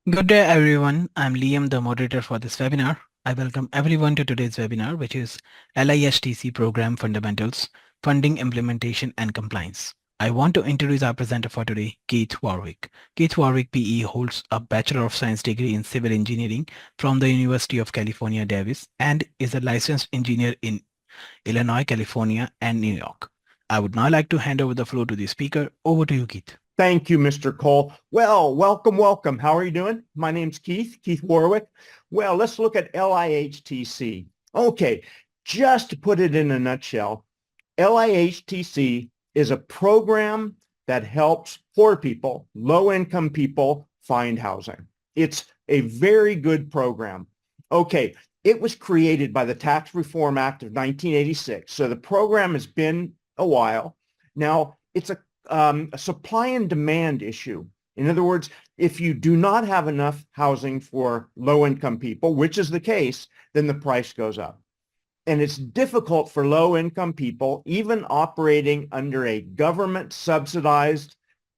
Good day, everyone. I'm Liam, the moderator for this webinar. I welcome everyone to today's webinar, which is LIHTC Program Fundamentals, Funding, Implementation, and Compliance. I want to introduce our presenter for today, Keith Warwick. Keith Warwick, PE, holds a Bachelor of Science degree in Civil Engineering from the University of California, Davis, and is a licensed engineer in Illinois, California, and New York. I would now like to hand over the floor to the speaker. Over to you, Keith. Thank you, Mr. Cole. Well, welcome. How are you doing? My name's Keith Warwick. Well, let's look at LIHTC. Okay, just to put it in a nutshell, LIHTC is a program that helps poor people, low-income people, find housing. It's a very good program. Okay, it was created by the Tax Reform Act of 1986, so the program has been a while. Now, it's a supply and demand issue. In other words, if you do not have enough housing for low-income people, which is the case, then the price goes up. And it's difficult for low-income people, even operating under a government-subsidized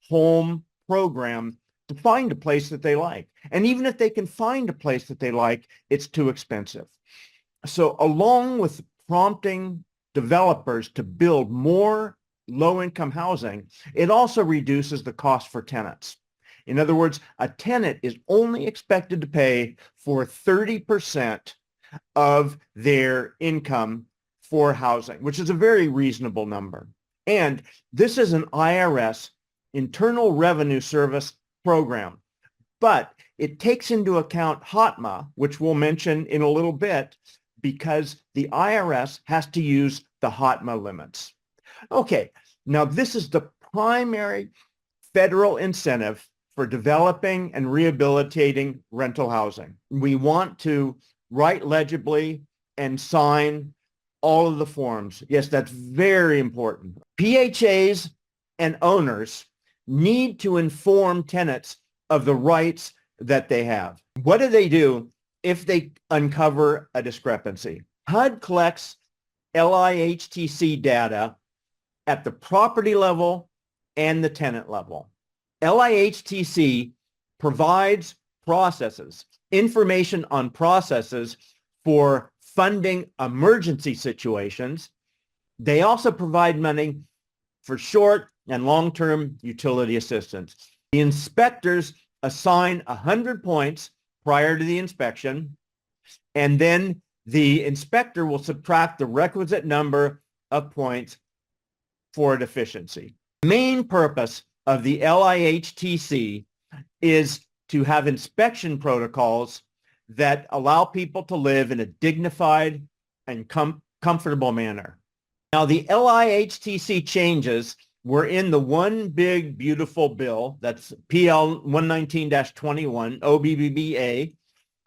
home program, to find a place that they like. And even if they can find a place that they like, it's too expensive. So along with prompting developers to build more low-income housing, it also reduces the cost for tenants. In other words, a tenant is only expected to pay for 30% of their income for housing, which is a very reasonable number. And this is an IRS, Internal Revenue Service program, but it takes into account HOTMA, which we'll mention in a little bit, because the IRS has to use the HOTMA limits. Okay, now this is the primary federal incentive for developing and rehabilitating rental housing. We want to write legibly and sign all of the forms. Yes, that's very important. PHAs and owners need to inform tenants of the rights that they have. What do if they uncover a discrepancy? HUD collects LIHTC data at the property level and the tenant level. LIHTC provides information on processes for funding emergency situations. They also provide money for short and long-term utility assistance. The inspectors assign 100 points prior to the inspection, and then the inspector will subtract the requisite number of points for a deficiency. The main purpose of the LIHTC is to have inspection protocols that allow people to live in a dignified and comfortable manner. Now, the LIHTC changes were in the one big, beautiful bill, that's PL 119-21, OBBBA.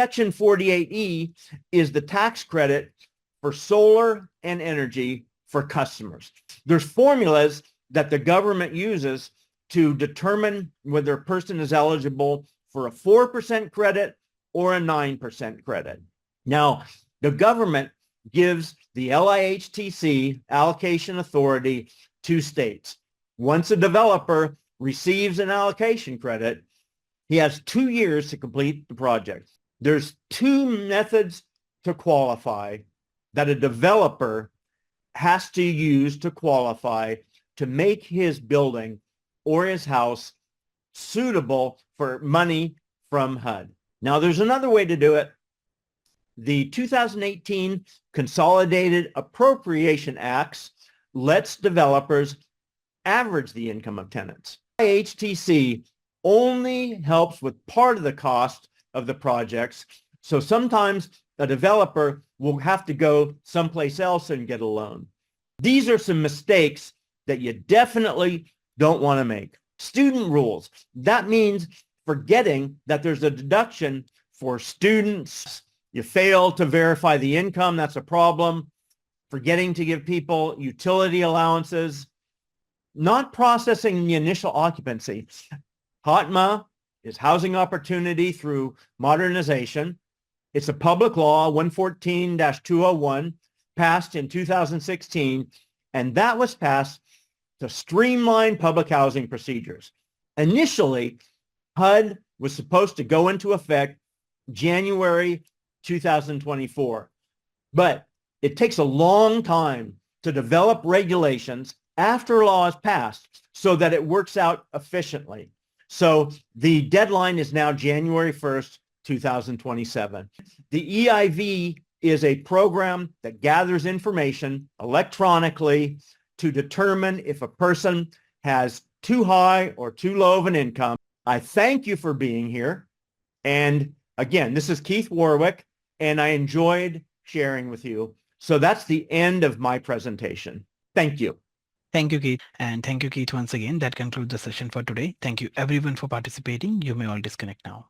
Section 48E is the tax credit for solar and energy for customers. There's formulas that the government uses to determine whether a person is eligible for a 4% credit or a 9% credit. Now, the government gives the LIHTC allocation authority to states. Once a developer receives an allocation credit, he has 2 years to complete the project. There's 2 methods to qualify that a developer has to use to qualify to make his building or his house suitable for money from HUD. Now, there's another way to do it. The 2018 Consolidated Appropriation Acts lets developers average the income of tenants. LIHTC only helps with part of the cost of the projects, so sometimes a developer will have to go someplace else and get a loan. These are some mistakes that you definitely don't want to make. Student rules. That means forgetting that there's a deduction for students. You fail to verify the income, that's a problem. Forgetting to give people utility allowances. Not processing the initial occupancy. HOTMA is housing opportunity through modernization. It's a public law, 114-201, passed in 2016, and that was passed to streamline public housing procedures. Initially, HUD was supposed to go into effect January 2024. But it takes a long time to develop regulations after a law is passed so that it works out efficiently. So the deadline is now January 1st, 2027. The EIV is a program that gathers information electronically to determine if a person has too high or too low of an income. I thank you for being here. And again, this is Keith Warwick, and I enjoyed sharing with you. So that's the end of my presentation. Thank you. Thank you, Keith. And thank you, Keith, once again. That concludes the session for today. Thank you, everyone, for participating. You may all disconnect now.